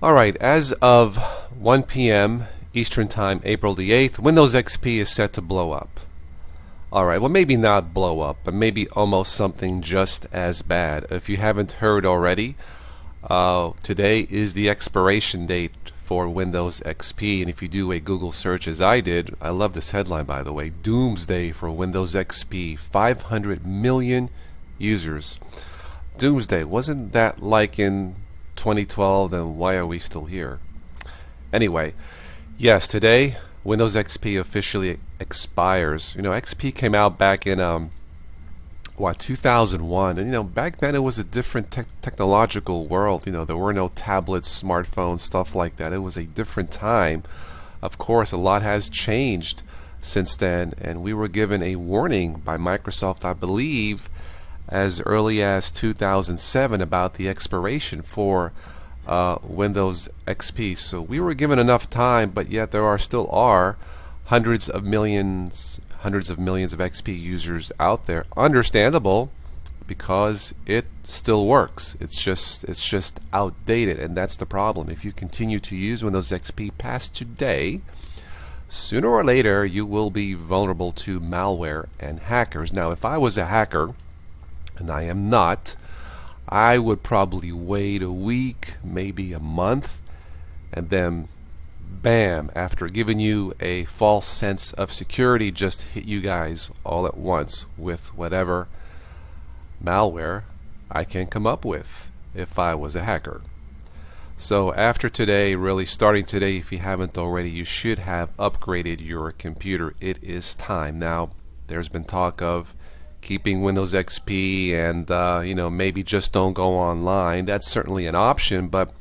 Alright, as of 1 p.m. Eastern Time, April the 8th, Windows XP is set to blow up. Alright, well maybe not blow up, but maybe almost something just as bad. If you haven't heard already, today is the expiration date for Windows XP, and if you do a Google search as I did, I love this headline by the way, Doomsday for Windows XP, 500 million users. Doomsday, wasn't that like in 2012, then why are we still here? Anyway, yes, today Windows XP officially expires. You know, XP came out back in 2001, and back then it was a different technological world. There were no tablets, smartphones, stuff like that. It was a different time. Of course, a lot has changed since then, and we were given a warning by Microsoft, I believe, as early as 2007 about the expiration for Windows XP. So we were given enough time, but yet there still are hundreds of millions of XP users out there. Understandable, because it still works. It's just outdated, and that's the problem. If you continue to use Windows XP past today, sooner or later you will be vulnerable to malware and hackers. Now, if I was a hacker, and I am not, I would probably wait a week, maybe a month, and then bam, after giving you a false sense of security, just hit you guys all at once with whatever malware I can come up with if I was a hacker. So after today, really starting today, if you haven't already, you should have upgraded your computer. It is time. Now, there's been talk of keeping Windows XP and maybe just don't go online. That's certainly an option, but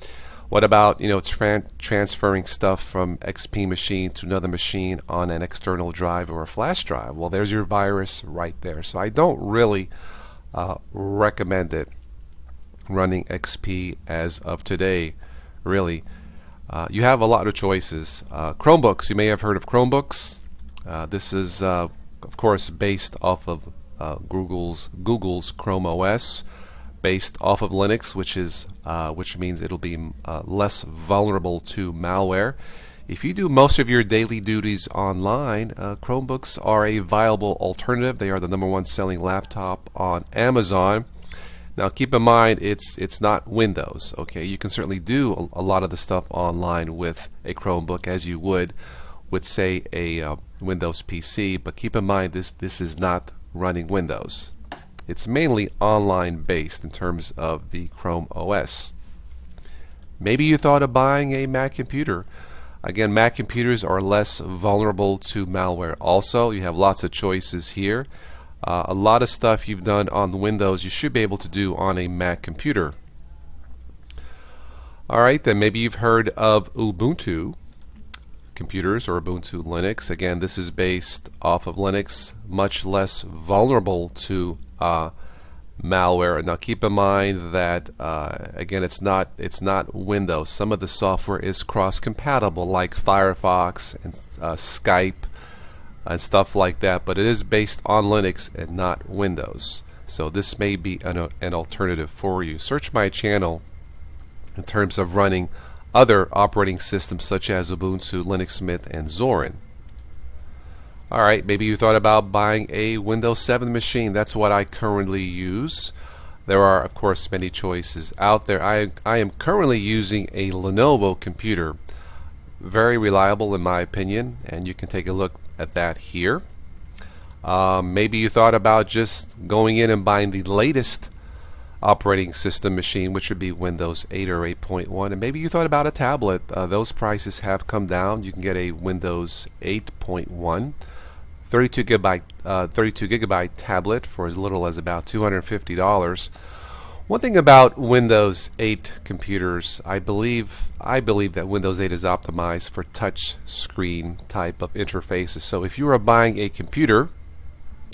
what about transferring stuff from XP machine to another machine on an external drive or a flash drive? Well, there's your virus right there. So I don't really recommend it, running XP as of today. Really, you have a lot of choices. Chromebooks, you may have heard of Chromebooks. This is of course based off of Google's Chrome OS, based off of Linux, which means it'll be less vulnerable to malware. If you do most of your daily duties online, Chromebooks are a viable alternative. They are the #1 selling laptop on Amazon. Now, keep in mind, it's not Windows. Okay, you can certainly do a lot of the stuff online with a Chromebook as you would with, say, a Windows PC. But keep in mind, this is not running Windows. It's mainly online based in terms of the Chrome OS. Maybe you thought of buying a Mac computer. Again, Mac computers are less vulnerable to malware. Also, you have lots of choices here. A lot of stuff you've done on Windows you should be able to do on a Mac computer. Alright, then maybe you've heard of Ubuntu computers or Ubuntu Linux. Again, this is based off of Linux, much less vulnerable to malware. Now keep in mind that again, it's not Windows. Some of the software is cross-compatible, like Firefox and Skype and stuff like that, but it is based on Linux and not Windows. So this may be an alternative for you. Search my channel in terms of running other operating systems such as Ubuntu, Linux Mint, and Zorin. Alright, maybe you thought about buying a Windows 7 machine. That's what I currently use. There are, of course, many choices out there. I am currently using a Lenovo computer. Very reliable in my opinion, and you can take a look at that here. Maybe you thought about just going in and buying the latest operating system machine, which would be Windows 8 or 8.1, and maybe you thought about a tablet. Those prices have come down. You can get a Windows 8.1 32 gigabyte tablet for as little as about $250. One thing about Windows 8 computers, I believe that Windows 8 is optimized for touch screen type of interfaces. So if you are buying a computer,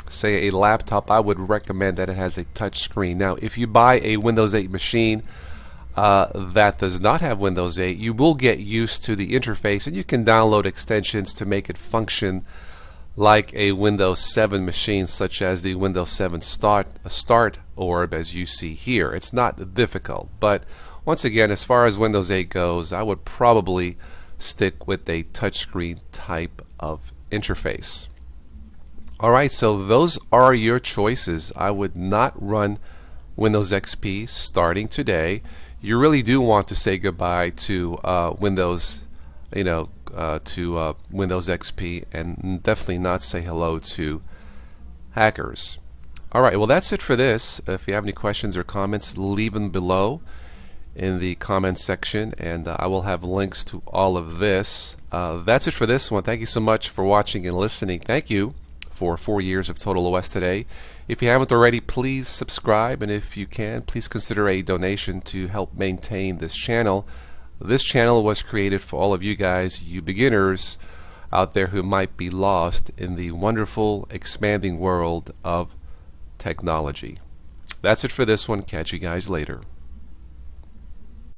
say a laptop, I would recommend that it has a touch screen. Now, if you buy a Windows 8 machine that does not have Windows 8, you will get used to the interface, and you can download extensions to make it function like a Windows 7 machine, such as the Windows 7 Start orb, as you see here. It's not difficult, but once again, as far as Windows 8 goes, I would probably stick with a touchscreen type of interface. Alright, so those are your choices. I would not run Windows XP starting today. You really do want to say goodbye to Windows, Windows XP, and definitely not say hello to hackers. Alright, well that's it for this. If you have any questions or comments, leave them below in the comments section, and I will have links to all of this. That's it for this one. Thank you so much for watching and listening. Thank you for 4 years of Total OS Today. If you haven't already, please subscribe, and if you can, please consider a donation to help maintain this channel. This channel was created for all of you guys, you beginners out there who might be lost in the wonderful, expanding world of technology. That's it for this one. Catch you guys later.